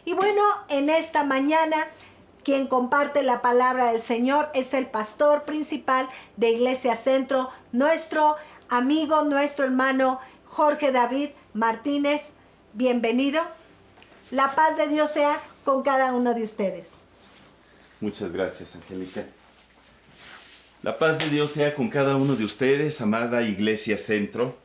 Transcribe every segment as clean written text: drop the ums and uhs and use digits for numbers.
Y bueno, en esta mañana, quien comparte la palabra del Señor es el pastor principal de Iglesia Centro, nuestro amigo, nuestro hermano Jorge David Martínez. Bienvenido. La paz de Dios sea con cada uno de ustedes. Muchas gracias, Angélica. La paz de Dios sea con cada uno de ustedes, amada Iglesia Centro.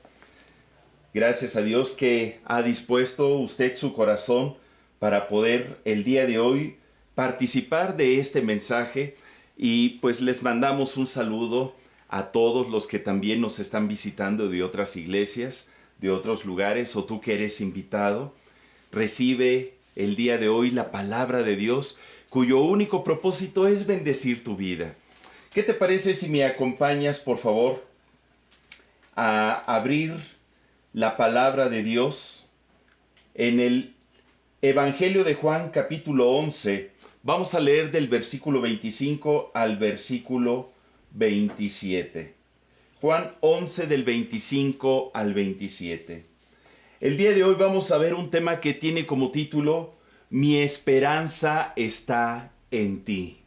Gracias a Dios que ha dispuesto usted su corazón para poder el día de hoy participar de este mensaje, y pues les mandamos un saludo a todos los que también nos están visitando de otras iglesias, de otros lugares, o tú que eres invitado. Recibe el día de hoy la palabra de Dios, cuyo único propósito es bendecir tu vida. ¿Qué te parece si me acompañas, por favor, a abrir la palabra de Dios en el Evangelio de Juan, capítulo 11? Vamos a leer del versículo 25 al versículo 27. Juan 11 del 25 al 27. El día de hoy vamos a ver un tema que tiene como título: Mi esperanza está en ti.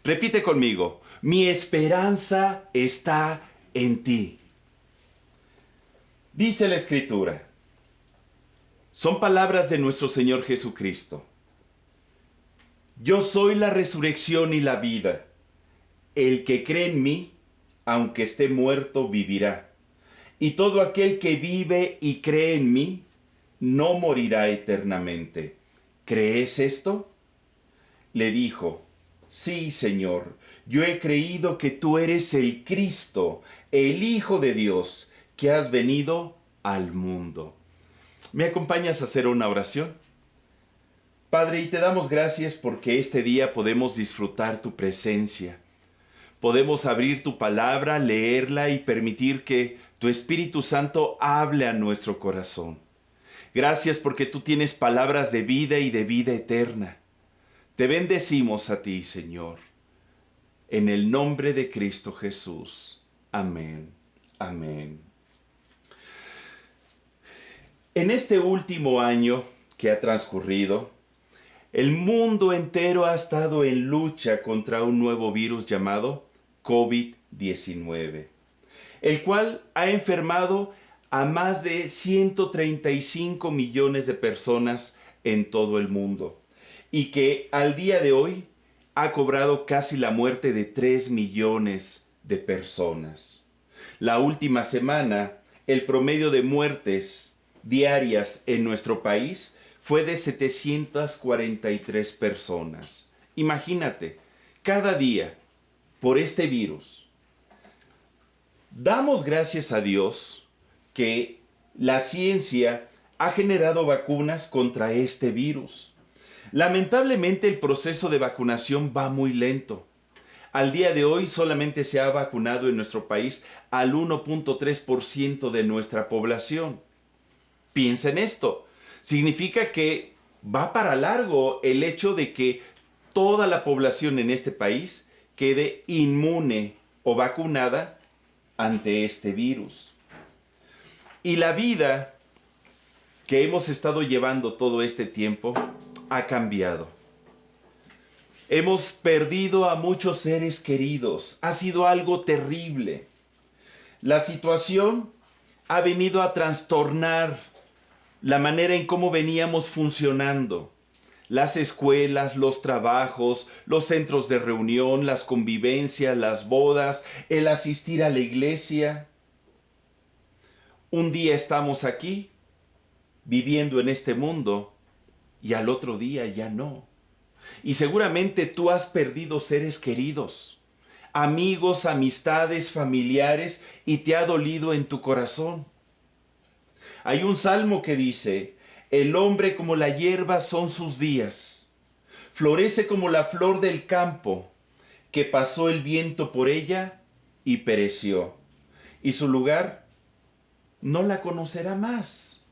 Repite conmigo: mi esperanza está en ti. Dice la Escritura, son palabras de nuestro Señor Jesucristo: Yo soy la resurrección y la vida. El que cree en mí, aunque esté muerto, vivirá. Y todo aquel que vive y cree en mí, no morirá eternamente. ¿Crees esto? Le dijo: Sí, Señor, yo he creído que tú eres el Cristo, el Hijo de Dios, que has venido al mundo. ¿Me acompañas a hacer una oración? Padre, y te damos gracias porque este día podemos disfrutar tu presencia. Podemos abrir tu palabra, leerla y permitir que tu Espíritu Santo hable a nuestro corazón. Gracias porque tú tienes palabras de vida y de vida eterna. Te bendecimos a ti, Señor, en el nombre de Cristo Jesús. Amén. Amén. En este último año que ha transcurrido, el mundo entero ha estado en lucha contra un nuevo virus llamado COVID-19, el cual ha enfermado a más de 135 millones de personas en todo el mundo, y que al día de hoy ha cobrado casi la muerte de 3 millones de personas. La última semana, el promedio de muertes diarias en nuestro país fue de 743 personas. Imagínate, cada día, por este virus. Damos gracias a Dios que la ciencia ha generado vacunas contra este virus. Lamentablemente el proceso de vacunación va muy lento. Al día de hoy solamente se ha vacunado en nuestro país al 1.3% de nuestra población. Piensa en esto. Significa que va para largo el hecho de que toda la población en este país quede inmune o vacunada ante este virus. Y la vida que hemos estado llevando todo este tiempo ha cambiado. Hemos perdido a muchos seres queridos. Ha sido algo terrible. La situación ha venido a trastornar la manera en cómo veníamos funcionando. Las escuelas, los trabajos, los centros de reunión, las convivencias, las bodas, el asistir a la iglesia. Un día estamos aquí, viviendo en este mundo, y al otro día ya no. Y seguramente tú has perdido seres queridos, amigos, amistades, familiares, y te ha dolido en tu corazón. Hay un salmo que dice: el hombre como la hierba son sus días, florece como la flor del campo, que pasó el viento por ella y pereció, y su lugar no la conocerá más.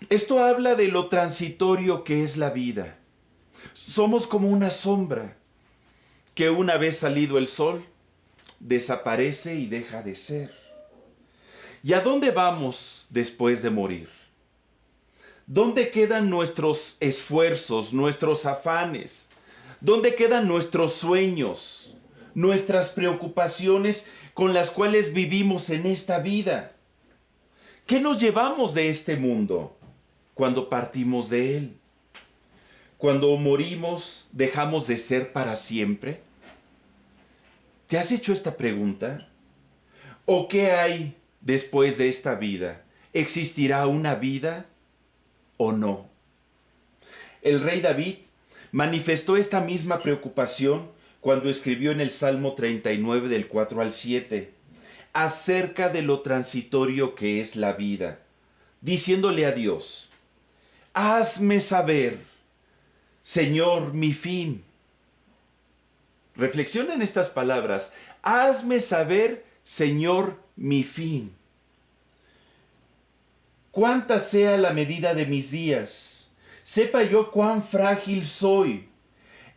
Esto habla de lo transitorio que es la vida. Somos como una sombra que, una vez salido el sol, desaparece y deja de ser. ¿Y a dónde vamos después de morir? ¿Dónde quedan nuestros esfuerzos, nuestros afanes? ¿Dónde quedan nuestros sueños, nuestras preocupaciones con las cuales vivimos en esta vida? ¿Qué nos llevamos de este mundo cuando partimos de él? Cuando morimos, ¿dejamos de ser para siempre? ¿Te has hecho esta pregunta? ¿O qué hay después de esta vida? ¿Existirá una vida o no? El rey David manifestó esta misma preocupación cuando escribió en el Salmo 39 del 4 al 7 acerca de lo transitorio que es la vida, diciéndole a Dios: hazme saber, Señor, mi fin. Reflexiona en estas palabras: hazme saber, Señor, mi fin. Cuánta sea la medida de mis días, sepa yo cuán frágil soy.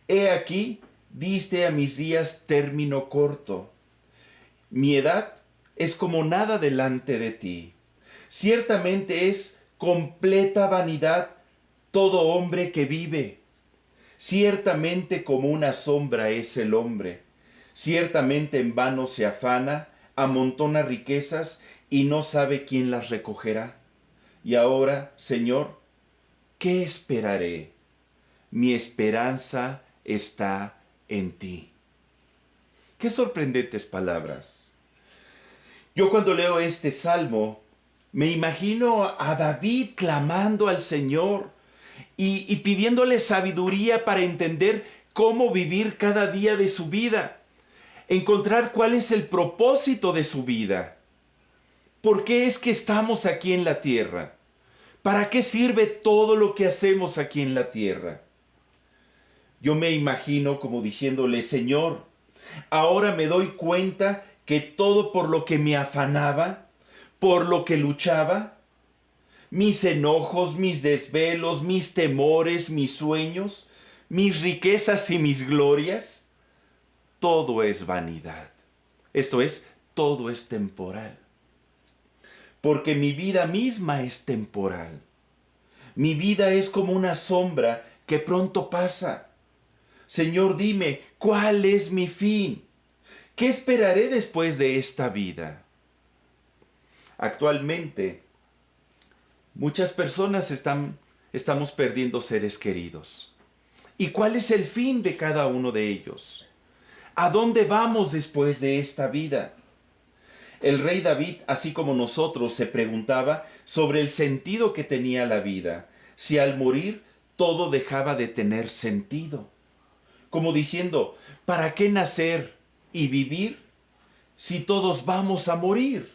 He aquí, diste a mis días término corto. Mi edad es como nada delante de ti. Ciertamente es completa vanidad todo hombre que vive. Ciertamente como una sombra es el hombre. Ciertamente en vano se afana, amontona riquezas y no sabe quién las recogerá. Y ahora, Señor, ¿qué esperaré? Mi esperanza está en ti. Qué sorprendentes palabras. Yo cuando leo este salmo, me imagino a David clamando al Señor y pidiéndole sabiduría para entender cómo vivir cada día de su vida, encontrar cuál es el propósito de su vida. ¿Por qué es que estamos aquí en la tierra? ¿Para qué sirve todo lo que hacemos aquí en la tierra? Yo me imagino como diciéndole: Señor, ahora me doy cuenta que todo por lo que me afanaba, por lo que luchaba, mis enojos, mis desvelos, mis temores, mis sueños, mis riquezas y mis glorias, todo es vanidad. Esto es, todo es temporal. Porque mi vida misma es temporal. Mi vida es como una sombra que pronto pasa. Señor, dime, ¿cuál es mi fin? ¿Qué esperaré después de esta vida? Actualmente, muchas personas estamos perdiendo seres queridos. ¿Y cuál es el fin de cada uno de ellos? ¿A dónde vamos después de esta vida? El rey David, así como nosotros, se preguntaba sobre el sentido que tenía la vida, si al morir todo dejaba de tener sentido. Como diciendo, ¿para qué nacer y vivir si todos vamos a morir?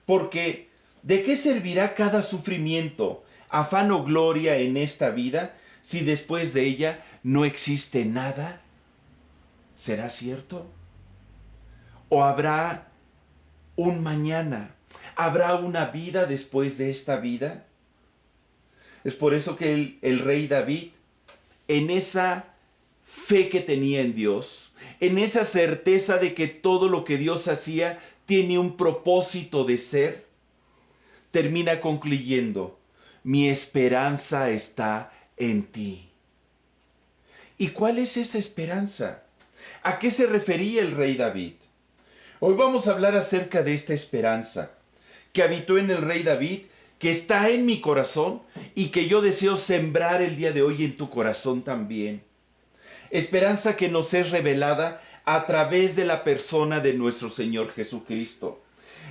Porque, ¿de qué servirá cada sufrimiento, afán o gloria en esta vida si después de ella no existe nada? ¿Será cierto? ¿O habrá un mañana? ¿Habrá una vida después de esta vida? Es por eso que el rey David, en esa fe que tenía en Dios, en esa certeza de que todo lo que Dios hacía tiene un propósito de ser, termina concluyendo: mi esperanza está en ti. ¿Y cuál es esa esperanza? ¿A qué se refería el rey David? Hoy vamos a hablar acerca de esta esperanza que habitó en el rey David, que está en mi corazón y que yo deseo sembrar el día de hoy en tu corazón también. Esperanza que nos es revelada a través de la persona de nuestro Señor Jesucristo.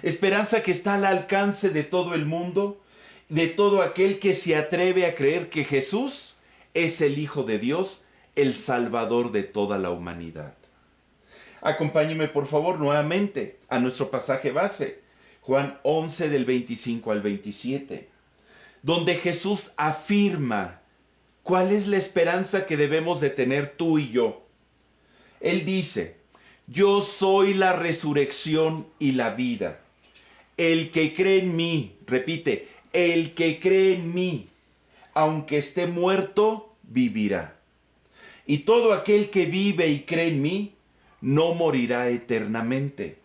Esperanza que está al alcance de todo el mundo, de todo aquel que se atreve a creer que Jesús es el Hijo de Dios, el Salvador de toda la humanidad. Acompáñeme por favor nuevamente a nuestro pasaje base, Juan 11 del 25 al 27, donde Jesús afirma cuál es la esperanza que debemos de tener tú y yo. Él dice: yo soy la resurrección y la vida. El que cree en mí, repite, el que cree en mí, aunque esté muerto, vivirá. Y todo aquel que vive y cree en mí, no morirá eternamente.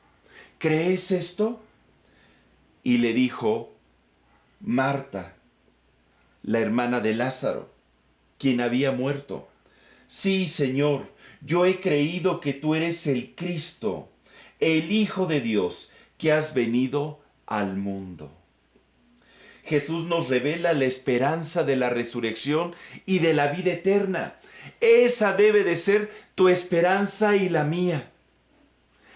¿Crees esto? Y le dijo: Marta, la hermana de Lázaro, quien había muerto. Sí, Señor, yo he creído que tú eres el Cristo, el Hijo de Dios, que has venido al mundo. Jesús nos revela la esperanza de la resurrección y de la vida eterna. Esa debe de ser tu esperanza y la mía.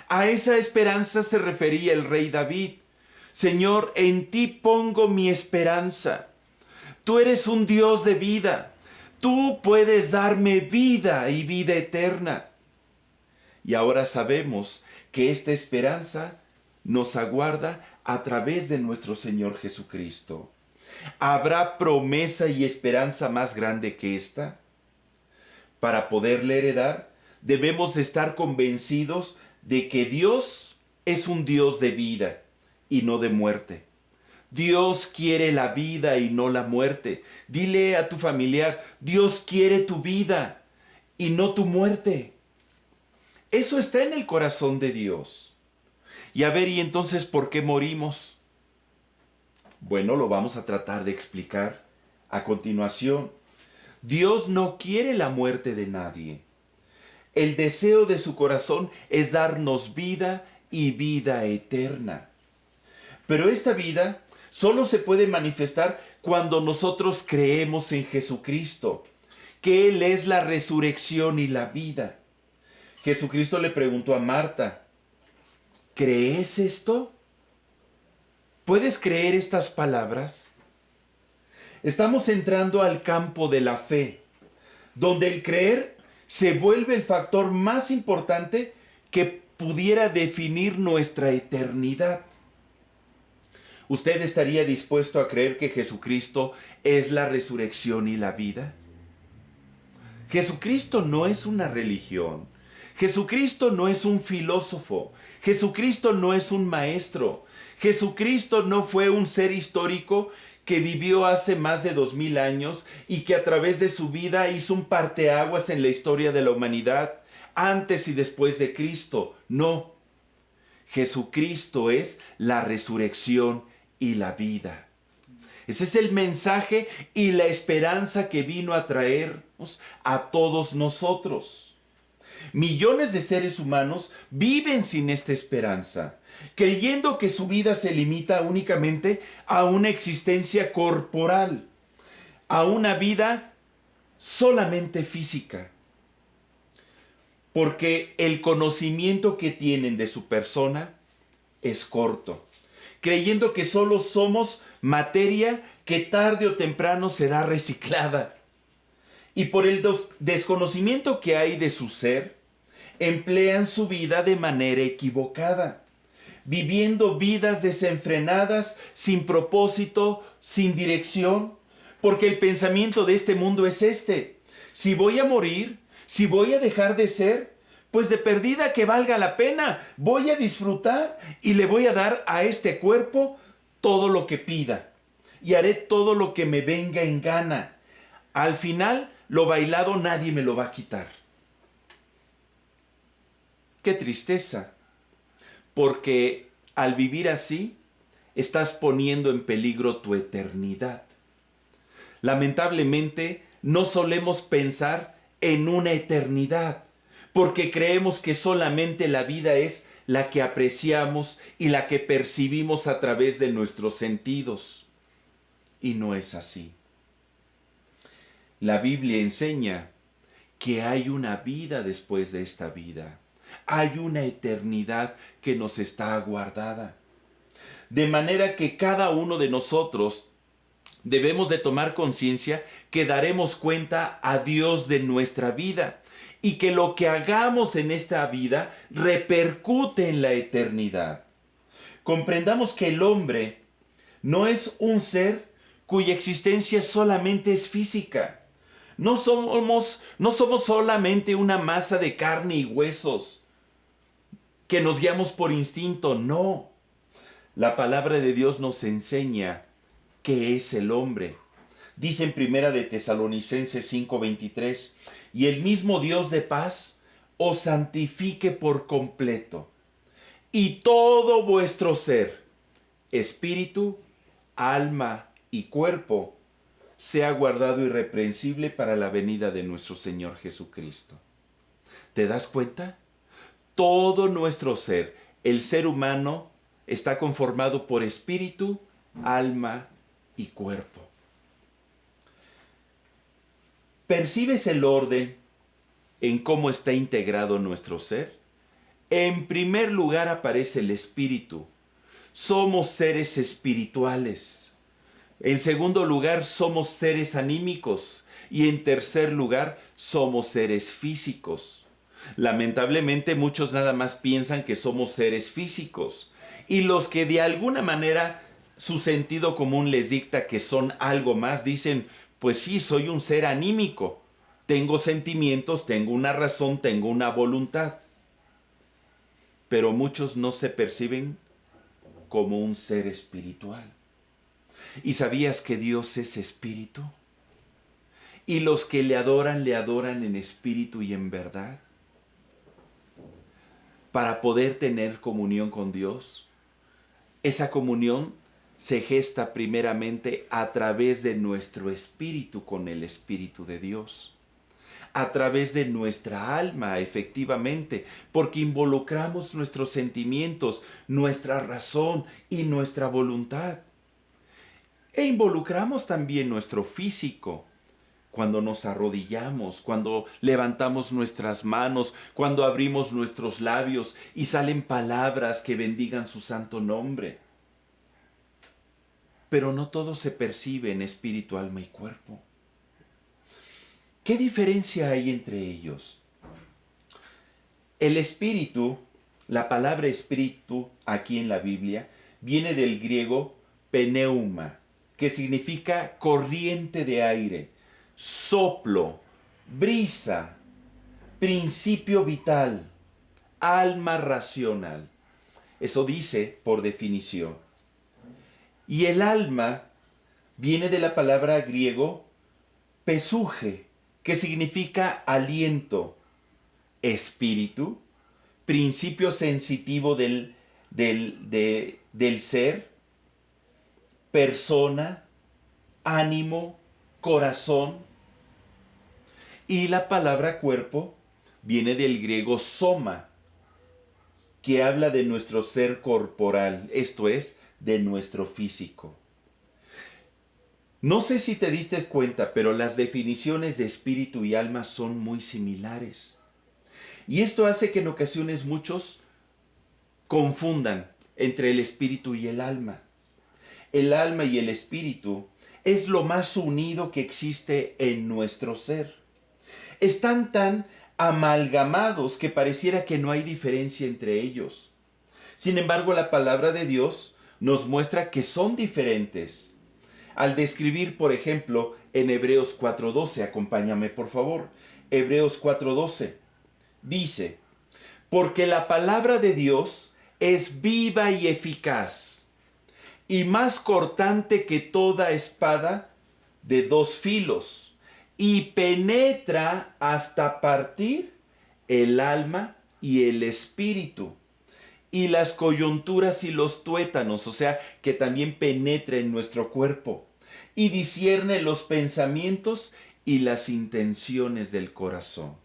A esa esperanza se refería el rey David. Señor, en ti pongo mi esperanza. Tú eres un Dios de vida. Tú puedes darme vida y vida eterna. Y ahora sabemos que esta esperanza nos aguarda a través de nuestro Señor Jesucristo. ¿Habrá promesa y esperanza más grande que esta? Para poderle heredar, debemos estar convencidos de que Dios es un Dios de vida y no de muerte. Dios quiere la vida y no la muerte. Dile a tu familiar, Dios quiere tu vida y no tu muerte. Eso está en el corazón de Dios. Y a ver, ¿y entonces por qué morimos? Bueno, lo vamos a tratar de explicar a continuación. Dios no quiere la muerte de nadie. El deseo de su corazón es darnos vida y vida eterna. Pero esta vida solo se puede manifestar cuando nosotros creemos en Jesucristo, que Él es la resurrección y la vida. Jesucristo le preguntó a Marta, ¿crees esto? ¿Puedes creer estas palabras? Estamos entrando al campo de la fe, donde el creer se vuelve el factor más importante que pudiera definir nuestra eternidad. ¿Usted estaría dispuesto a creer que Jesucristo es la resurrección y la vida? Jesucristo no es una religión. Jesucristo no es un filósofo. Jesucristo no es un maestro. Jesucristo no fue un ser histórico que vivió hace más de 2000 años y que a través de su vida hizo un parteaguas en la historia de la humanidad, antes y después de Cristo. No. Jesucristo es la resurrección y la vida. Ese es el mensaje y la esperanza que vino a traernos a todos nosotros. Millones de seres humanos viven sin esta esperanza, creyendo que su vida se limita únicamente a una existencia corporal, a una vida solamente física. Porque el conocimiento que tienen de su persona es corto, creyendo que solo somos materia que tarde o temprano será reciclada. Y por el desconocimiento que hay de su ser, emplean su vida de manera equivocada, viviendo vidas desenfrenadas, sin propósito, sin dirección, porque el pensamiento de este mundo es este: si voy a morir, si voy a dejar de ser, pues de perdida que valga la pena, voy a disfrutar y le voy a dar a este cuerpo todo lo que pida y haré todo lo que me venga en gana. Al final, lo bailado nadie me lo va a quitar. ¡Qué tristeza! Porque al vivir así, estás poniendo en peligro tu eternidad. Lamentablemente, no solemos pensar en una eternidad, porque creemos que solamente la vida es la que apreciamos y la que percibimos a través de nuestros sentidos. Y no es así. La Biblia enseña que hay una vida después de esta vida. Hay una eternidad que nos está aguardada. De manera que cada uno de nosotros debemos de tomar conciencia que daremos cuenta a Dios de nuestra vida y que lo que hagamos en esta vida repercute en la eternidad. Comprendamos que el hombre no es un ser cuya existencia solamente es física. No somos solamente una masa de carne y huesos que nos guiamos por instinto, no. La palabra de Dios nos enseña qué es el hombre. Dice en Primera de Tesalonicenses 5:23, y el mismo Dios de paz os santifique por completo, y todo vuestro ser, espíritu, alma y cuerpo, sea guardado irreprensible para la venida de nuestro Señor Jesucristo. ¿Te das cuenta? Todo nuestro ser, el ser humano, está conformado por espíritu, alma y cuerpo. ¿Percibes el orden en cómo está integrado nuestro ser? En primer lugar aparece el espíritu. Somos seres espirituales. En segundo lugar, somos seres anímicos. Y en tercer lugar, somos seres físicos. Lamentablemente, muchos nada más piensan que somos seres físicos. Y los que de alguna manera su sentido común les dicta que son algo más, dicen, pues sí, soy un ser anímico. Tengo sentimientos, tengo una razón, tengo una voluntad. Pero muchos no se perciben como un ser espiritual. ¿Y sabías que Dios es espíritu? Y los que le adoran en espíritu y en verdad. Para poder tener comunión con Dios, esa comunión se gesta primeramente a través de nuestro espíritu con el Espíritu de Dios. A través de nuestra alma, efectivamente, porque involucramos nuestros sentimientos, nuestra razón y nuestra voluntad. E involucramos también nuestro físico, cuando nos arrodillamos, cuando levantamos nuestras manos, cuando abrimos nuestros labios y salen palabras que bendigan su santo nombre. Pero no todo se percibe en espíritu, alma y cuerpo. ¿Qué diferencia hay entre ellos? El espíritu, la palabra espíritu aquí en la Biblia, viene del griego pneuma, que significa corriente de aire, soplo, brisa, principio vital, alma racional. Eso dice por definición. Y el alma viene de la palabra griego pesuje, que significa aliento, espíritu, principio sensitivo del ser, persona, ánimo, corazón. Y la palabra cuerpo viene del griego soma, que habla de nuestro ser corporal, esto es, de nuestro físico. No sé si te diste cuenta, pero las definiciones de espíritu y alma son muy similares. Y esto hace que en ocasiones muchos confundan entre el espíritu y el alma. El alma y el espíritu es lo más unido que existe en nuestro ser. Están tan amalgamados que pareciera que no hay diferencia entre ellos. Sin embargo, la palabra de Dios nos muestra que son diferentes. Al describir, por ejemplo, en Hebreos 4:12, acompáñame por favor, Hebreos 4:12, dice, porque la palabra de Dios es viva y eficaz, y más cortante que toda espada de dos filos, y penetra hasta partir el alma y el espíritu, y las coyunturas y los tuétanos, o sea, que también penetra en nuestro cuerpo, y discierne los pensamientos y las intenciones del corazón.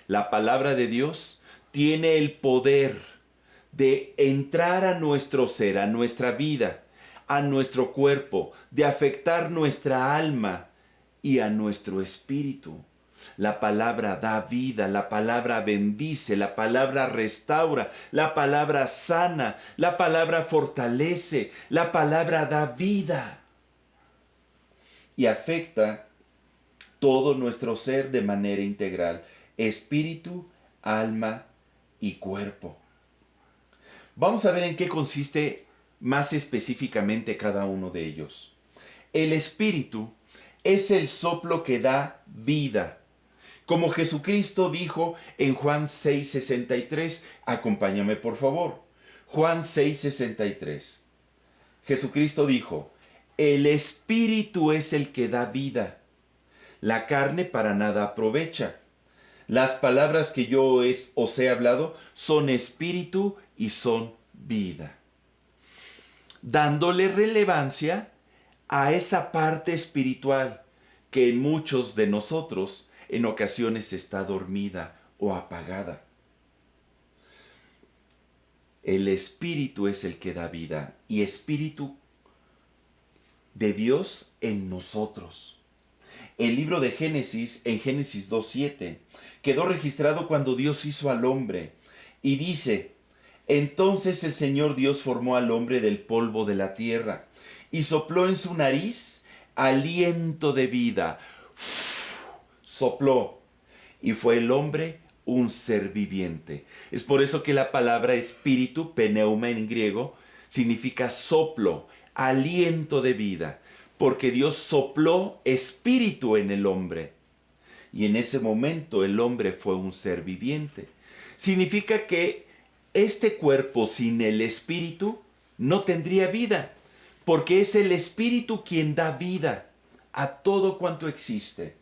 La palabra de Dios tiene el poder de entrar a nuestro ser, a nuestra vida, a nuestro cuerpo, de afectar nuestra alma y a nuestro espíritu. La palabra da vida, la palabra bendice, la palabra restaura, la palabra sana, la palabra fortalece, la palabra da vida. Y afecta todo nuestro ser de manera integral, espíritu, alma y cuerpo. Vamos a ver en qué consiste más específicamente cada uno de ellos. El espíritu es el soplo que da vida. Como Jesucristo dijo en Juan 6:63, acompáñame por favor. Juan 6:63. Jesucristo dijo, el espíritu es el que da vida. La carne para nada aprovecha. Las palabras que yo os he hablado son espíritu y son vida. Dándole relevancia a esa parte espiritual que en muchos de nosotros en ocasiones está dormida o apagada. El Espíritu es el que da vida y Espíritu de Dios en nosotros. El libro de Génesis, en Génesis 2:7, quedó registrado cuando Dios hizo al hombre y dice: entonces el Señor Dios formó al hombre del polvo de la tierra y sopló en su nariz aliento de vida. Sopló, y fue el hombre un ser viviente. Es por eso que la palabra espíritu, pneuma en griego, significa soplo, aliento de vida, porque Dios sopló espíritu en el hombre. Y en ese momento el hombre fue un ser viviente. Significa que este cuerpo sin el espíritu no tendría vida, porque es el espíritu quien da vida a todo cuanto existe.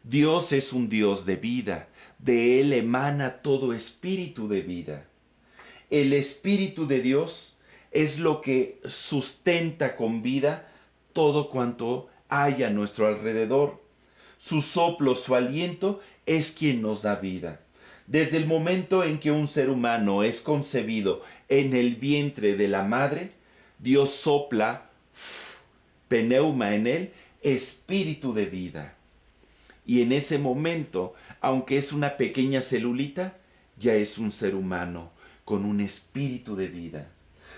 Dios es un Dios de vida, de Él emana todo espíritu de vida. El Espíritu de Dios es lo que sustenta con vida todo cuanto hay a nuestro alrededor. Su soplo, su aliento es quien nos da vida. Desde el momento en que un ser humano es concebido en el vientre de la madre, Dios sopla, pneuma en él, espíritu de vida. Y en ese momento, aunque es una pequeña celulita, ya es un ser humano con un espíritu de vida.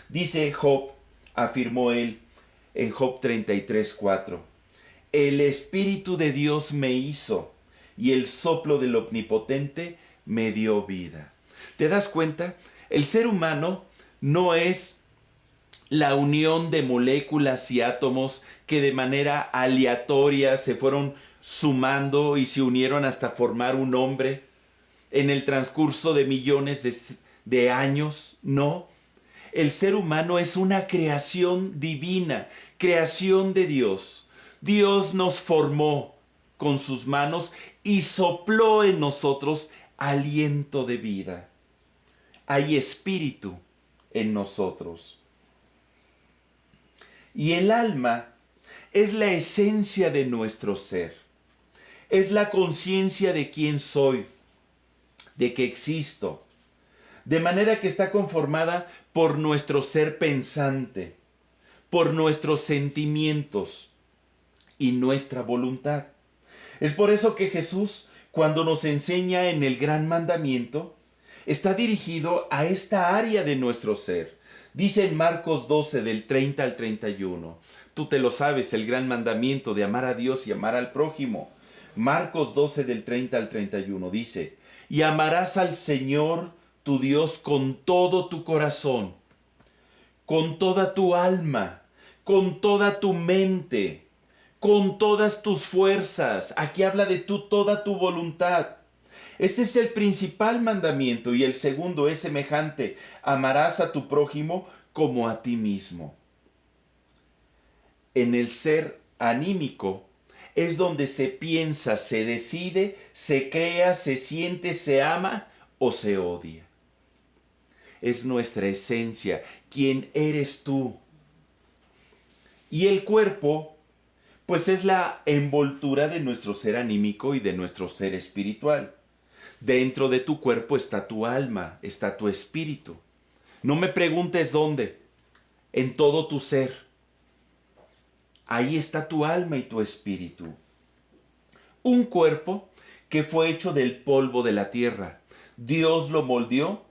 Dice Job, afirmó él en Job 33:4, el Espíritu de Dios me hizo y el soplo del Omnipotente me dio vida. ¿Te das cuenta? El ser humano no es la unión de moléculas y átomos que de manera aleatoria se fueron sumando y se unieron hasta formar un hombre en el transcurso de millones de años. No, el ser humano es una creación divina, creación de Dios. Dios nos formó con sus manos y sopló en nosotros aliento de vida. Hay espíritu en nosotros. Y el alma es la esencia de nuestro ser. Es la conciencia de quién soy, de que existo. De manera que está conformada por nuestro ser pensante, por nuestros sentimientos y nuestra voluntad. Es por eso que Jesús, cuando nos enseña en el gran mandamiento, está dirigido a esta área de nuestro ser. Dice en Marcos 12, del 30 al 31. Tú te lo sabes, el gran mandamiento de amar a Dios y amar al prójimo. Marcos 12, del 30 al 31 dice: y amarás al Señor tu Dios con todo tu corazón, con toda tu alma, con toda tu mente, con todas tus fuerzas. Aquí habla de toda tu voluntad. Este es el principal mandamiento, y el segundo es semejante: amarás a tu prójimo como a ti mismo. En el ser anímico es donde se piensa, se decide, se crea, se siente, se ama o se odia. Es nuestra esencia, quién eres tú. Y el cuerpo, pues es la envoltura de nuestro ser anímico y de nuestro ser espiritual. Dentro de tu cuerpo está tu alma, está tu espíritu. No me preguntes dónde, en todo tu ser. Ahí está tu alma y tu espíritu. Un cuerpo que fue hecho del polvo de la tierra. Dios lo moldeó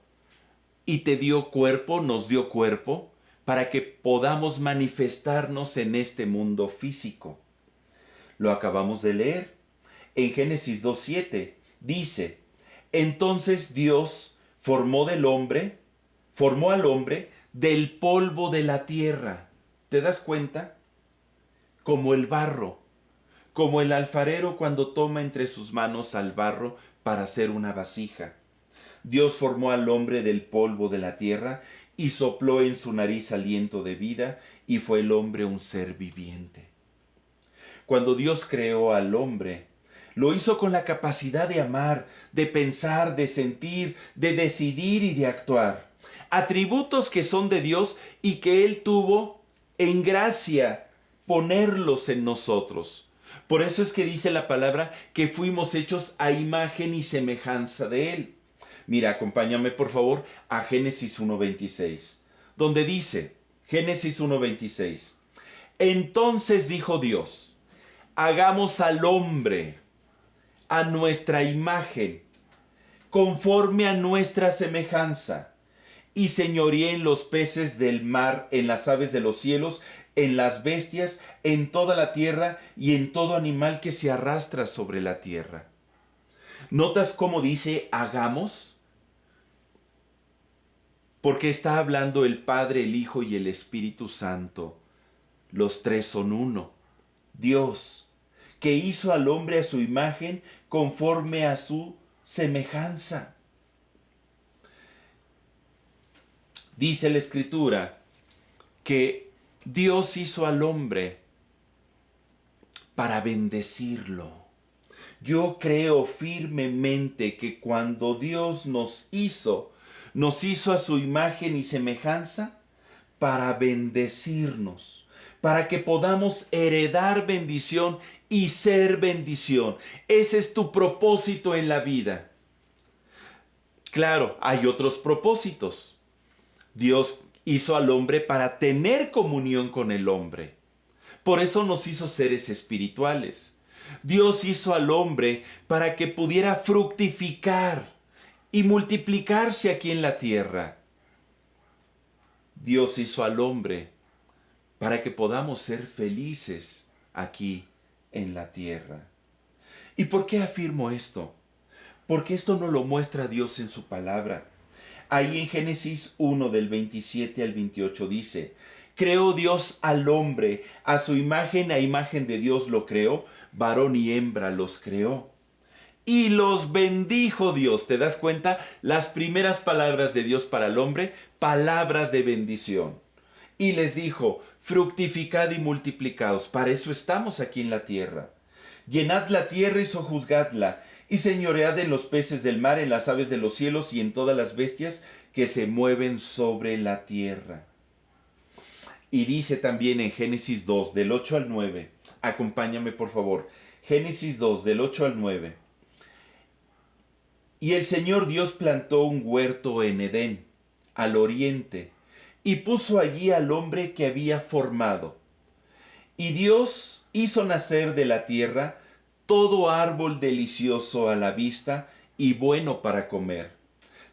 y te dio cuerpo, nos dio cuerpo, para que podamos manifestarnos en este mundo físico. Lo acabamos de leer. En Génesis 2:7 dice: entonces Dios formó al hombre del polvo de la tierra. ¿Te das cuenta? Como el barro, como el alfarero cuando toma entre sus manos al barro para hacer una vasija. Dios formó al hombre del polvo de la tierra y sopló en su nariz aliento de vida, y fue el hombre un ser viviente. Cuando Dios creó al hombre, lo hizo con la capacidad de amar, de pensar, de sentir, de decidir y de actuar. Atributos que son de Dios y que Él tuvo en gracia ponerlos en nosotros. Por eso es que dice la palabra que fuimos hechos a imagen y semejanza de Él. Mira, acompáñame por favor a Génesis 1:26, donde dice, Génesis 1:26, entonces dijo Dios, hagamos al hombre a nuestra imagen, conforme a nuestra semejanza, y señoríe en los peces del mar, en las aves de los cielos, en las bestias, en toda la tierra y en todo animal que se arrastra sobre la tierra. ¿Notas cómo dice hagamos? Porque está hablando el Padre, el Hijo y el Espíritu Santo. Los tres son uno. Dios, que hizo al hombre a su imagen conforme a su semejanza. Dice la Escritura que Dios hizo al hombre para bendecirlo. Yo creo firmemente que cuando Dios nos hizo a su imagen y semejanza para bendecirnos, para que podamos heredar bendición y ser bendición. Ese es tu propósito en la vida. Claro, hay otros propósitos. Dios hizo al hombre para tener comunión con el hombre. Por eso nos hizo seres espirituales. Dios hizo al hombre para que pudiera fructificar y multiplicarse aquí en la tierra. Dios hizo al hombre para que podamos ser felices aquí en la tierra. ¿Y por qué afirmo esto? Porque esto nos lo muestra Dios en su palabra. Ahí en Génesis 1 del 27 al 28 dice, creó Dios al hombre, a su imagen, a imagen de Dios lo creó, varón y hembra los creó. Y los bendijo Dios. ¿Te das cuenta? Las primeras palabras de Dios para el hombre, palabras de bendición. Y les dijo, fructificad y multiplicaos. Para eso estamos aquí en la tierra. Llenad la tierra y sojuzgadla, y señoread en los peces del mar, en las aves de los cielos y en todas las bestias que se mueven sobre la tierra. Y dice también en Génesis 2, del 8 al 9, acompáñame por favor, Génesis 2, del 8 al 9. Y el Señor Dios plantó un huerto en Edén, al oriente, y puso allí al hombre que había formado. Y Dios hizo nacer de la tierra todo árbol delicioso a la vista y bueno para comer.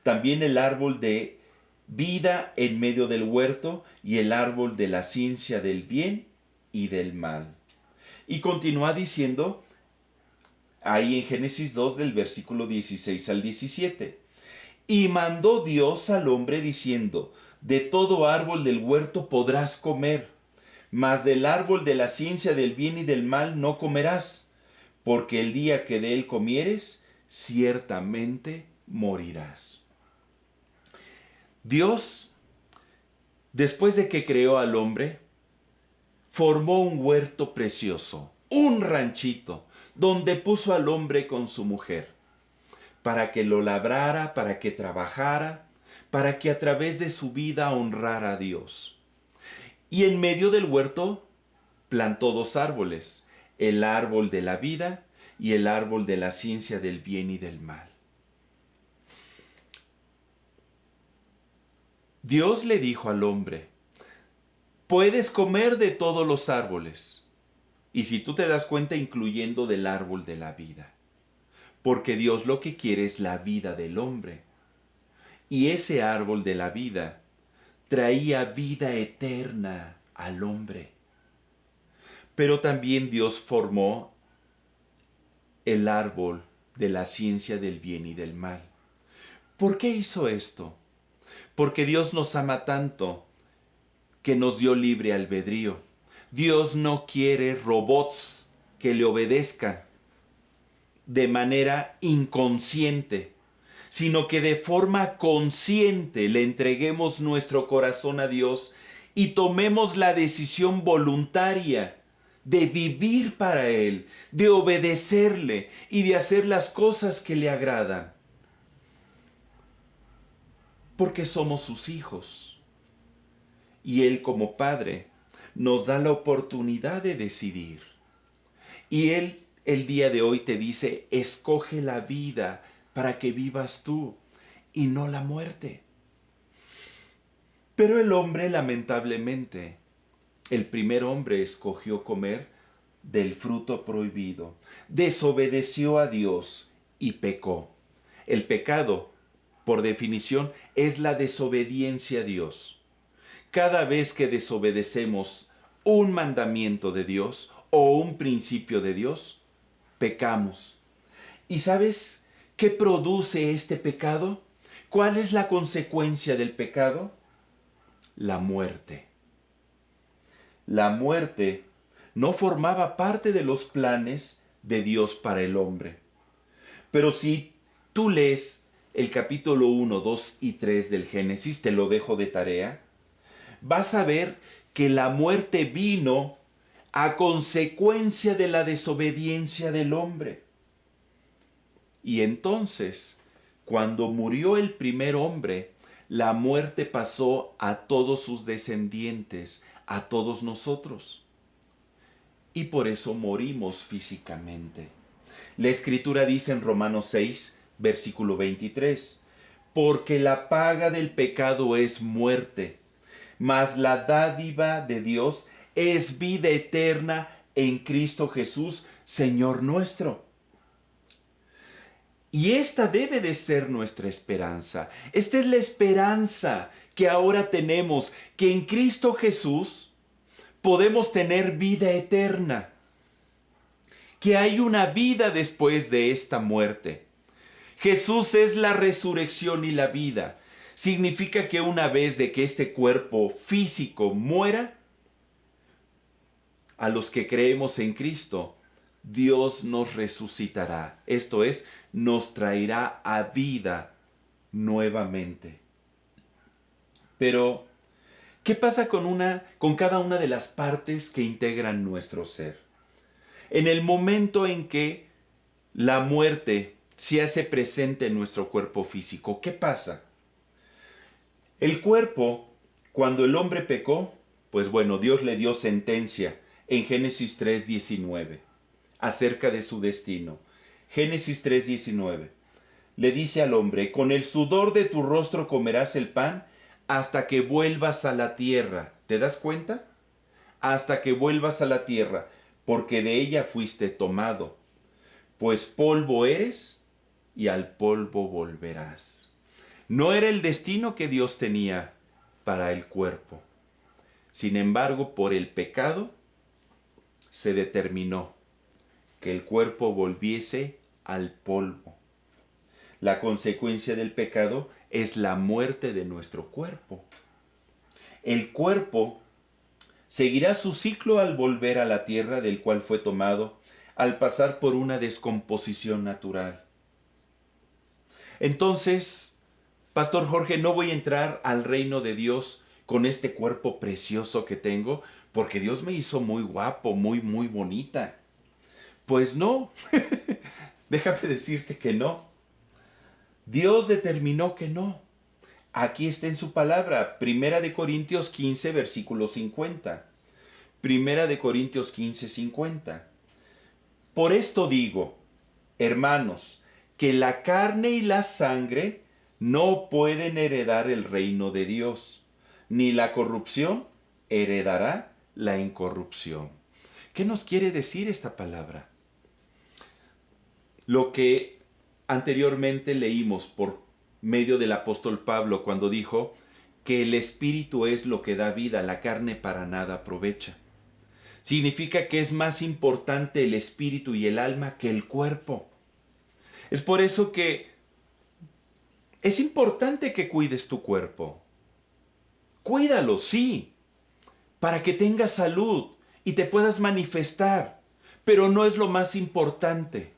También el árbol de vida en medio del huerto y el árbol de la ciencia del bien y del mal. Y continúa diciendo ahí en Génesis 2 del versículo 16 al 17. Y mandó Dios al hombre diciendo, de todo árbol del huerto podrás comer, mas del árbol de la ciencia del bien y del mal no comerás, porque el día que de él comieres, ciertamente morirás. Dios, después de que creó al hombre, formó un huerto precioso, un ranchito, donde puso al hombre con su mujer, para que lo labrara, para que trabajara, para que a través de su vida honrara a Dios. Y en medio del huerto plantó dos árboles, el árbol de la vida y el árbol de la ciencia del bien y del mal. Dios le dijo al hombre, puedes comer de todos los árboles, y si tú te das cuenta, incluyendo del árbol de la vida, porque Dios lo que quiere es la vida del hombre, y ese árbol de la vida traía vida eterna al hombre. Pero también Dios formó el árbol de la ciencia del bien y del mal. ¿Por qué hizo esto? Porque Dios nos ama tanto que nos dio libre albedrío. Dios no quiere robots que le obedezcan de manera inconsciente, sino que de forma consciente le entreguemos nuestro corazón a Dios y tomemos la decisión voluntaria de vivir para Él, de obedecerle y de hacer las cosas que le agradan. Porque somos sus hijos. Y Él como Padre, nos da la oportunidad de decidir. Y Él el día de hoy te dice, escoge la vida para que vivas tú y no la muerte. Pero el hombre, lamentablemente, el primer hombre escogió comer del fruto prohibido, desobedeció a Dios y pecó. El pecado, por definición, es la desobediencia a Dios. Cada vez que desobedecemos un mandamiento de Dios o un principio de Dios, pecamos. ¿Y sabes qué produce este pecado? ¿Cuál es la consecuencia del pecado? La muerte. La muerte no formaba parte de los planes de Dios para el hombre. Pero si tú lees el capítulo 1, 2 y 3 del Génesis, te lo dejo de tarea, vas a ver que la muerte vino a consecuencia de la desobediencia del hombre. Y entonces, cuando murió el primer hombre, la muerte pasó a todos sus descendientes, a todos nosotros. Y por eso morimos físicamente. La Escritura dice en Romanos 6, versículo 23, porque la paga del pecado es muerte, mas la dádiva de Dios es vida eterna en Cristo Jesús, Señor nuestro. Y esta debe de ser nuestra esperanza. Esta es la esperanza que ahora tenemos, que en Cristo Jesús podemos tener vida eterna, que hay una vida después de esta muerte. Jesús es la resurrección y la vida. Significa que una vez de que este cuerpo físico muera, a los que creemos en Cristo, Dios nos resucitará. Esto es, nos traerá a vida nuevamente. Pero, ¿qué pasa con cada una de las partes que integran nuestro ser? En el momento en que la muerte se hace presente en nuestro cuerpo físico, ¿qué pasa? El cuerpo, cuando el hombre pecó, pues bueno, Dios le dio sentencia en Génesis 3:19 acerca de su destino. Génesis 3:19 le dice al hombre, con el sudor de tu rostro comerás el pan hasta que vuelvas a la tierra. ¿Te das cuenta? Hasta que vuelvas a la tierra, porque de ella fuiste tomado. Pues polvo eres y al polvo volverás. No era el destino que Dios tenía para el cuerpo. Sin embargo, por el pecado se determinó que el cuerpo volviese al polvo. La consecuencia del pecado es la muerte de nuestro cuerpo. El cuerpo seguirá su ciclo al volver a la tierra del cual fue tomado, al pasar por una descomposición natural. Entonces, Pastor Jorge, no voy a entrar al reino de Dios con este cuerpo precioso que tengo, porque Dios me hizo muy guapo, muy bonita. Pues no, déjame decirte que no. Dios determinó que no. Aquí está en su palabra, 1 Corintios 15, versículo 50. 1 Corintios 15, 50. Por esto digo, hermanos, que la carne y la sangre no pueden heredar el reino de Dios, ni la corrupción heredará la incorrupción. ¿Qué nos quiere decir esta palabra? Lo que anteriormente leímos por medio del apóstol Pablo cuando dijo que el espíritu es lo que da vida, la carne para nada aprovecha. Significa que es más importante el espíritu y el alma que el cuerpo. Es por eso que es importante que cuides tu cuerpo. Cuídalo, sí, para que tengas salud y te puedas manifestar, pero no es lo más importante.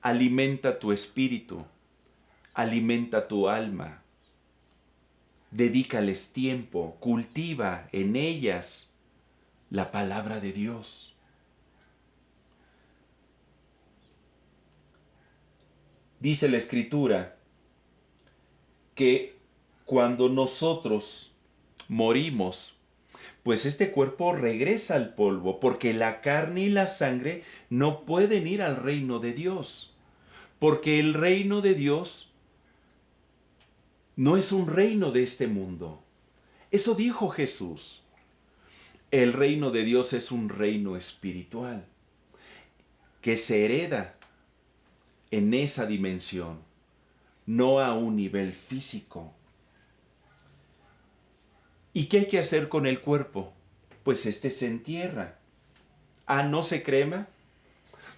Alimenta tu espíritu, alimenta tu alma, dedícales tiempo, cultiva en ellas la palabra de Dios. Dice la Escritura que cuando nosotros morimos, pues este cuerpo regresa al polvo, porque la carne y la sangre no pueden ir al reino de Dios, porque el reino de Dios no es un reino de este mundo. Eso dijo Jesús. El reino de Dios es un reino espiritual que se hereda en esa dimensión, no a un nivel físico. ¿Y qué hay que hacer con el cuerpo? Pues este se entierra. Ah, ¿no se crema?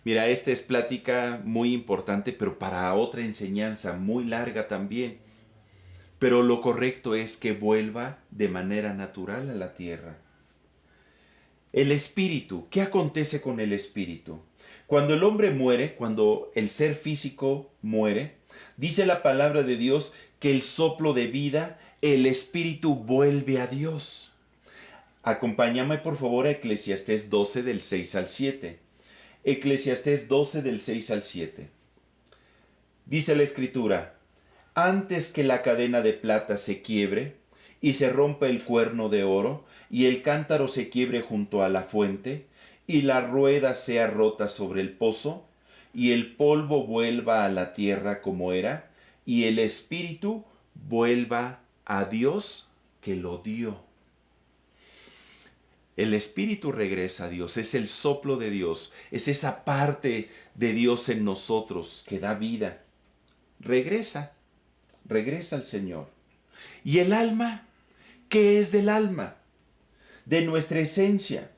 Mira, esta es plática muy importante, pero para otra enseñanza muy larga también. Pero lo correcto es que vuelva de manera natural a la tierra. El espíritu, ¿qué acontece con el espíritu? Cuando el hombre muere, cuando el ser físico muere, dice la palabra de Dios que el soplo de vida, el espíritu vuelve a Dios. Acompáñame por favor a Eclesiastés 12 del 6 al 7. Eclesiastés 12 del 6 al 7. Dice la escritura: antes que la cadena de plata se quiebre y se rompa el cuerno de oro y el cántaro se quiebre junto a la fuente y la rueda sea rota sobre el pozo y el polvo vuelva a la tierra como era y el espíritu vuelva a Dios que lo dio. El espíritu regresa a Dios, es el soplo de Dios, es esa parte de Dios en nosotros que da vida. Regresa al Señor. ¿Y el alma? ¿Qué es del alma? De nuestra esencia.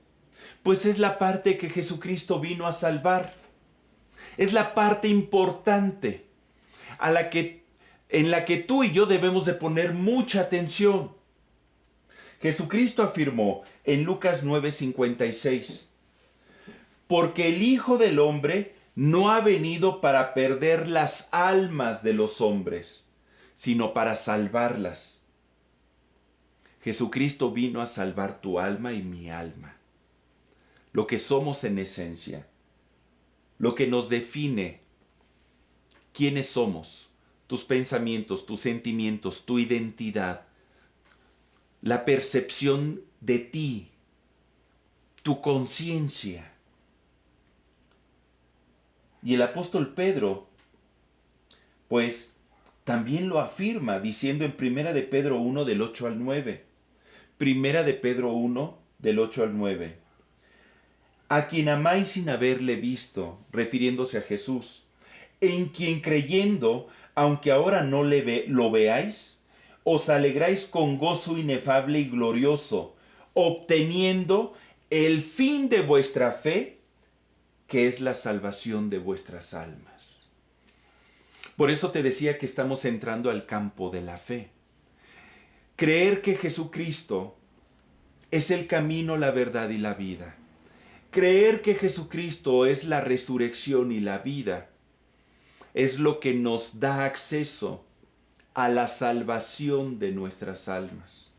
Pues es la parte que Jesucristo vino a salvar. Es la parte importante en la que tú y yo debemos de poner mucha atención. Jesucristo afirmó en Lucas 9:56, porque el Hijo del Hombre no ha venido para perder las almas de los hombres, sino para salvarlas. Jesucristo vino a salvar tu alma y mi alma. Lo que somos en esencia, lo que nos define, quiénes somos, tus pensamientos, tus sentimientos, tu identidad, la percepción de ti, tu conciencia. Y el apóstol Pedro, pues, también lo afirma diciendo en Primera de Pedro 1 del 8 al 9. Primera de Pedro 1 del 8 al 9. A quien amáis sin haberle visto, refiriéndose a Jesús, en quien creyendo, aunque ahora no lo veáis, os alegráis con gozo inefable y glorioso, obteniendo el fin de vuestra fe, que es la salvación de vuestras almas. Por eso te decía que estamos entrando al campo de la fe. Creer que Jesucristo es el camino, la verdad y la vida. Creer que Jesucristo es la resurrección y la vida es lo que nos da acceso a la salvación de nuestras almas.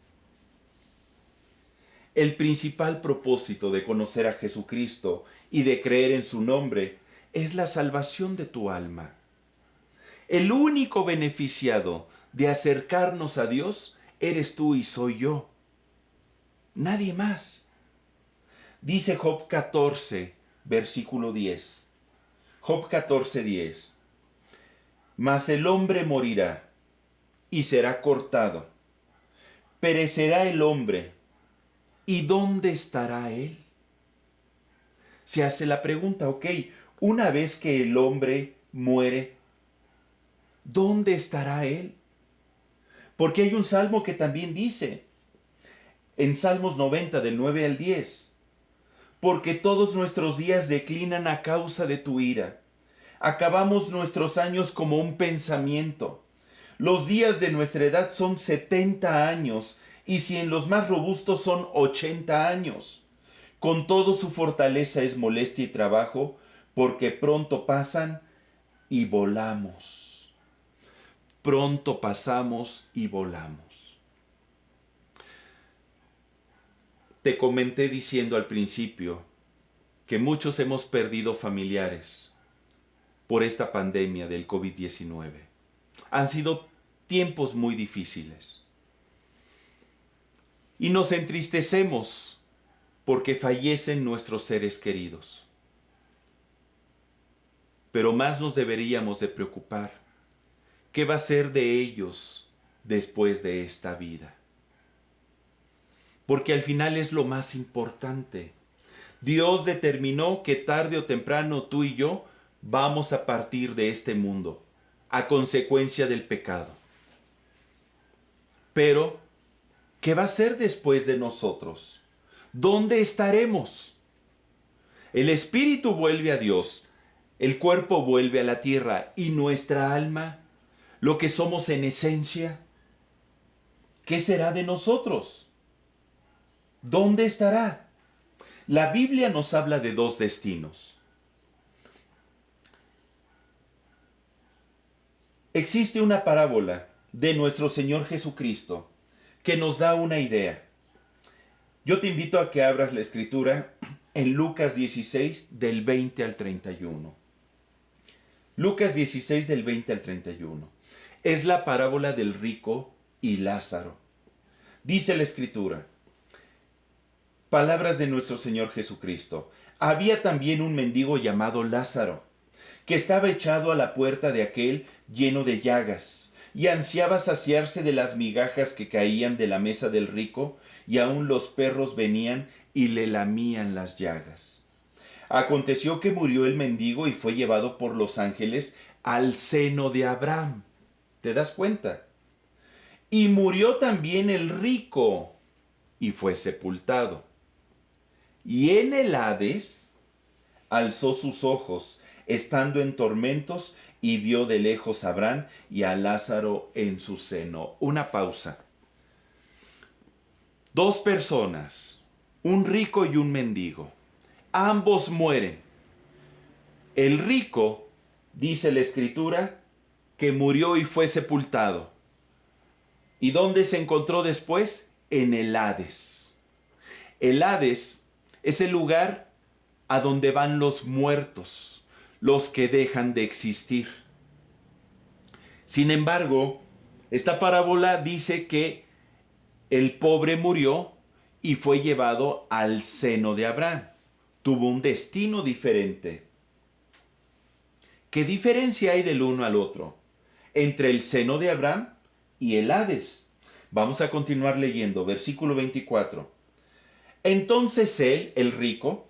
El principal propósito de conocer a Jesucristo y de creer en su nombre es la salvación de tu alma. El único beneficiado de acercarnos a Dios eres tú y soy yo. Nadie más. Dice Job 14, versículo 10. Job 14, 10. Mas el hombre morirá y será cortado. Perecerá el hombre. ¿Y dónde estará él? Se hace la pregunta, ok, una vez que el hombre muere, ¿dónde estará él? Porque hay un salmo que también dice, en Salmos 90, del 9 al 10, porque todos nuestros días declinan a causa de tu ira. Acabamos nuestros años como un pensamiento. Los días de nuestra edad son 70 años, y si en los más robustos son 80 años. Con todo su fortaleza es molestia y trabajo, porque pronto pasan y volamos. Pronto pasamos y volamos. Te comenté diciendo al principio que muchos hemos perdido familiares por esta pandemia del COVID-19. Han sido tiempos muy difíciles. y nos entristecemos porque fallecen nuestros seres queridos. Pero más nos deberíamos de preocupar. ¿Qué va a ser de ellos después de esta vida? Porque al final es lo más importante. Dios determinó que tarde o temprano tú y yo vamos a partir de este mundo a consecuencia del pecado. Pero, ¿qué va a ser después de nosotros? ¿Dónde estaremos? El espíritu vuelve a Dios, el cuerpo vuelve a la tierra y nuestra alma, lo que somos en esencia, ¿qué será de nosotros? ¿Dónde estará? La Biblia nos habla de dos destinos. Existe una parábola de nuestro Señor Jesucristo que nos da una idea. Yo te invito a que abras la escritura en Lucas 16 del 20 al 31. Lucas 16 del 20 al 31. Es la parábola del rico y Lázaro. Dice la escritura, palabras de nuestro Señor Jesucristo. Había también un mendigo llamado Lázaro, que estaba echado a la puerta de aquel lleno de llagas, y ansiaba saciarse de las migajas que caían de la mesa del rico, y aun los perros venían y le lamían las llagas. Aconteció que murió el mendigo y fue llevado por los ángeles al seno de Abraham. ¿Te das cuenta? Y murió también el rico y fue sepultado. Y en el Hades alzó sus ojos, estando en tormentos, y vio de lejos a Abraham y a Lázaro en su seno. Una pausa. Dos personas, un rico y un mendigo. Ambos mueren. El rico, dice la escritura, que murió y fue sepultado. ¿Y dónde se encontró después? En el Hades. El Hades es el lugar a donde van los muertos, los que dejan de existir. Sin embargo, esta parábola dice que el pobre murió y fue llevado al seno de Abraham. Tuvo un destino diferente. ¿Qué diferencia hay del uno al otro entre el seno de Abraham y el Hades? Vamos a continuar leyendo, versículo 24. Entonces él, el rico,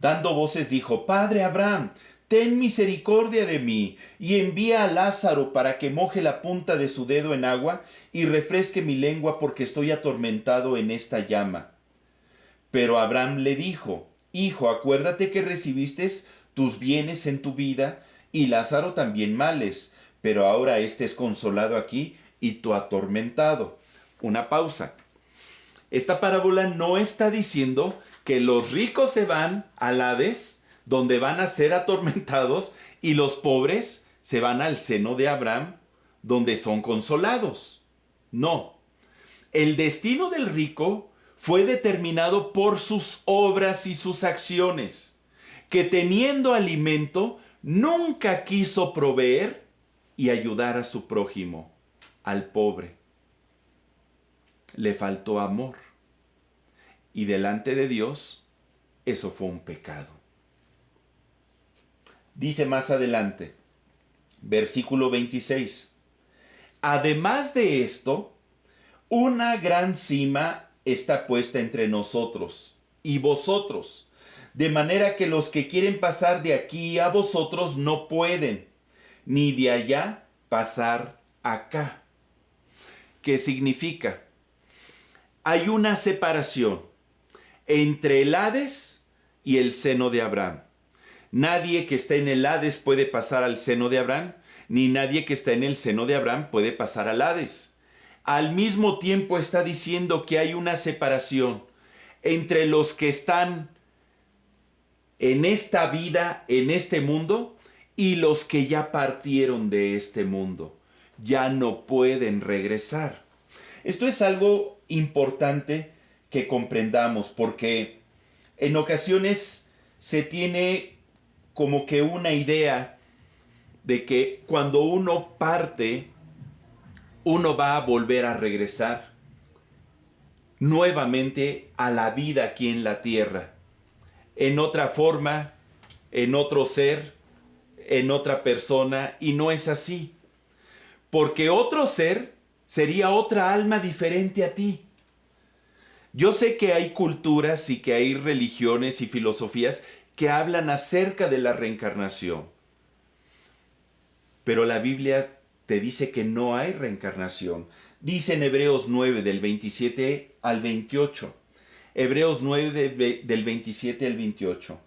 dando voces, dijo, Padre Abraham, ten misericordia de mí, y envía a Lázaro para que moje la punta de su dedo en agua y refresque mi lengua, porque estoy atormentado en esta llama. Pero Abraham le dijo, Hijo, acuérdate que recibiste tus bienes en tu vida, y Lázaro también males, pero ahora éste es consolado aquí y tú atormentado. Una pausa. Esta parábola no está diciendo que los ricos se van al Hades, donde van a ser atormentados, y los pobres se van al seno de Abraham, donde son consolados. No. El destino del rico fue determinado por sus obras y sus acciones, que teniendo alimento, nunca quiso proveer y ayudar a su prójimo, al pobre. Le faltó amor. Y delante de Dios, eso fue un pecado. Dice más adelante, versículo 26. Además de esto, una gran cima está puesta entre nosotros y vosotros, de manera que los que quieren pasar de aquí a vosotros no pueden, ni de allá pasar acá. ¿Qué significa? Hay una separación entre el Hades y el seno de Abraham. Nadie que esté en el Hades puede pasar al seno de Abraham, ni nadie que está en el seno de Abraham puede pasar al Hades. Al mismo tiempo está diciendo que hay una separación entre los que están en esta vida, en este mundo, y los que ya partieron de este mundo. Ya no pueden regresar. Esto es algo importante que comprendamos, porque en ocasiones se tiene como que una idea de que cuando uno parte, uno va a volver a regresar. nuevamente a la vida aquí en la tierra, en otra forma, en otro ser, en otra persona, y no es así. Porque otro ser sería otra alma diferente a ti. Yo sé que hay culturas y que hay religiones y filosofías que hablan acerca de la reencarnación. Pero la Biblia te dice que no hay reencarnación. Dice en Hebreos 9 del 27 al 28. Hebreos 9 del 27 al 28.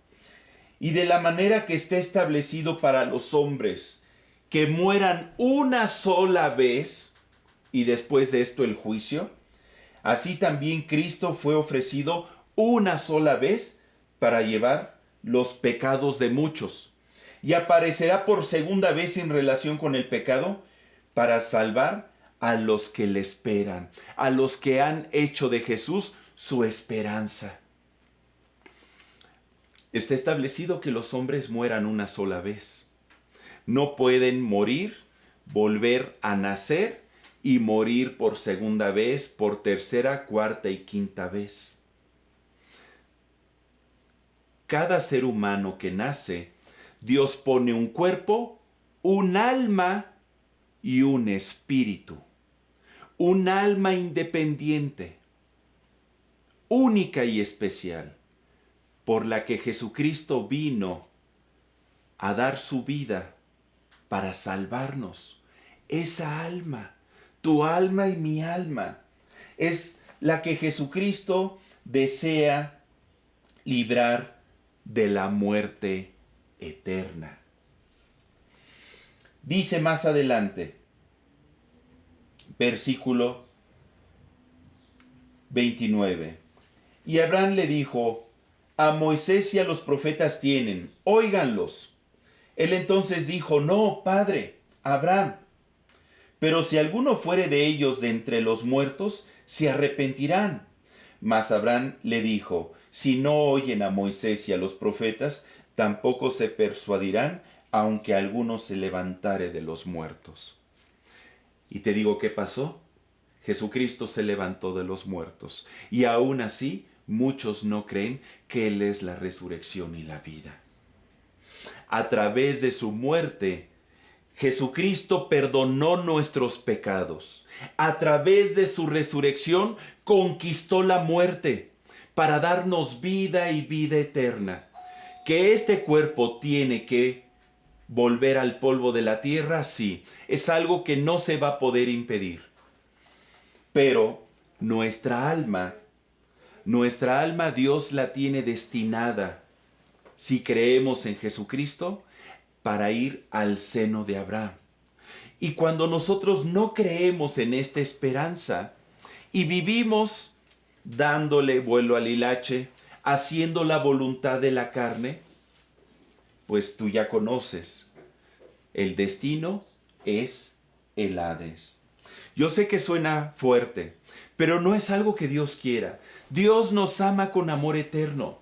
Y de la manera que está establecido para los hombres, que mueran una sola vez, y después de esto el juicio, así también Cristo fue ofrecido una sola vez para llevar los pecados de muchos, y aparecerá por segunda vez en relación con el pecado para salvar a los que le esperan, a los que han hecho de Jesús su esperanza. Está establecido que los hombres mueran una sola vez. No pueden morir, volver a nacer y morir por segunda vez, por tercera, cuarta y quinta vez. Cada ser humano que nace, Dios pone un cuerpo, un alma y un espíritu. Un alma independiente, única y especial, por la que Jesucristo vino a dar su vida para salvarnos. Esa alma, tu alma y mi alma, es la que Jesucristo desea librar de la muerte eterna. Dice más adelante, versículo 29. Y Abraham le dijo: a Moisés y a los profetas tienen, óiganlos. Él entonces dijo: no, padre, Abraham. Pero si alguno fuere de ellos de entre los muertos, se arrepentirán. Mas Abraham le dijo: si no oyen a Moisés y a los profetas, tampoco se persuadirán, aunque alguno se levantare de los muertos. Y te digo, ¿qué pasó? Jesucristo se levantó de los muertos. Y aún así, muchos no creen que Él es la resurrección y la vida. A través de su muerte, Jesucristo perdonó nuestros pecados. A través de su resurrección, conquistó la muerte para darnos vida y vida eterna. Que este cuerpo tiene que volver al polvo de la tierra, sí, es algo que no se va a poder impedir. Pero nuestra alma Dios la tiene destinada, si creemos en Jesucristo, para ir al seno de Abraham. Y cuando nosotros no creemos en esta esperanza y vivimos dándole vuelo al hilache, haciendo la voluntad de la carne, pues tú ya conoces, el destino es el Hades. Yo sé que suena fuerte, pero no es algo que Dios quiera. Dios nos ama con amor eterno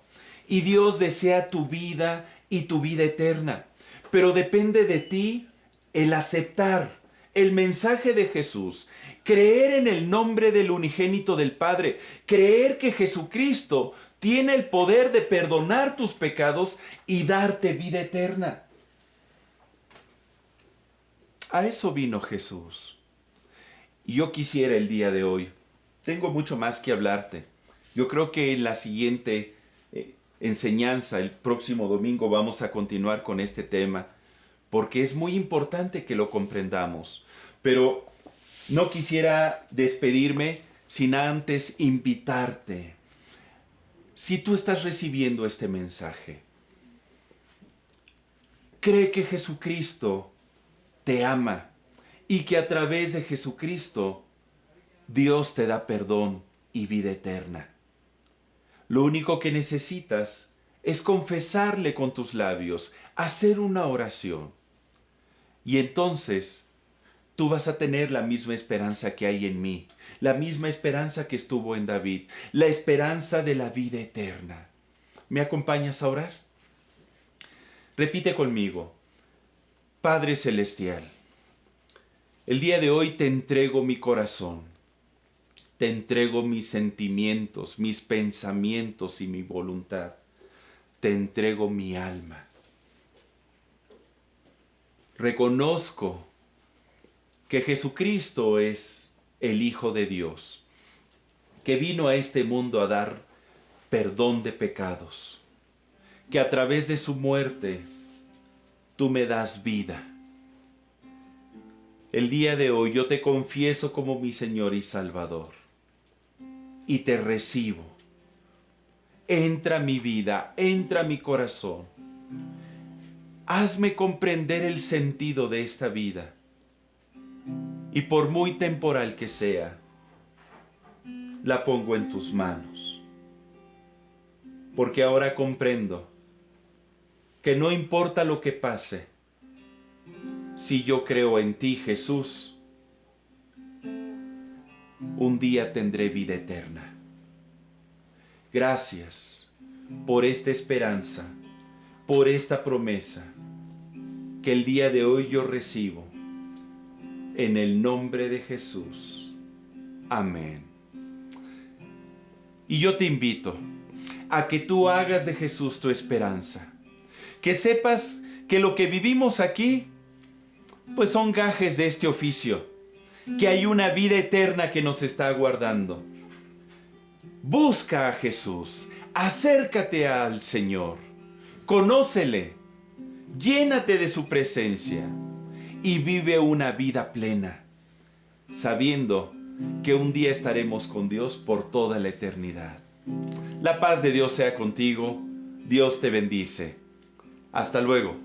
y Dios desea tu vida y tu vida eterna. Pero depende de ti el aceptar el mensaje de Jesús, creer en el nombre del unigénito del Padre, creer que Jesucristo tiene el poder de perdonar tus pecados y darte vida eterna. A eso vino Jesús. Y yo quisiera el día de hoy, tengo mucho más que hablarte. Yo creo que en la siguiente enseñanza, el próximo domingo, vamos a continuar con este tema, porque es muy importante que lo comprendamos. Pero no quisiera despedirme sin antes invitarte. Si tú estás recibiendo este mensaje, cree que Jesucristo te ama y que a través de Jesucristo Dios te da perdón y vida eterna. Lo único que necesitas es confesarle con tus labios, hacer una oración. Y entonces tú vas a tener la misma esperanza que hay en mí, la misma esperanza que estuvo en David, la esperanza de la vida eterna. ¿Me acompañas a orar? Repite conmigo: Padre Celestial, el día de hoy te entrego mi corazón. Te entrego mis sentimientos, mis pensamientos y mi voluntad. Te entrego mi alma. Reconozco que Jesucristo es el Hijo de Dios, que vino a este mundo a dar perdón de pecados, que a través de su muerte tú me das vida. El día de hoy yo te confieso como mi Señor y Salvador y te recibo. Entra a mi vida, entra a mi corazón. Hazme comprender el sentido de esta vida y por muy temporal que sea, la pongo en tus manos. Porque ahora comprendo que no importa lo que pase, si yo creo en ti, Jesús, un día tendré vida eterna. Gracias por esta esperanza, por esta promesa que el día de hoy yo recibo. En el nombre de Jesús. Amén. Y yo te invito a que tú hagas de Jesús tu esperanza. Que sepas que lo que vivimos aquí, pues son gajes de este oficio. Que hay una vida eterna que nos está aguardando. Busca a Jesús. Acércate al Señor. Conócele. Llénate de su presencia. Y vive una vida plena, sabiendo que un día estaremos con Dios por toda la eternidad. La paz de Dios sea contigo. Dios te bendice. Hasta luego.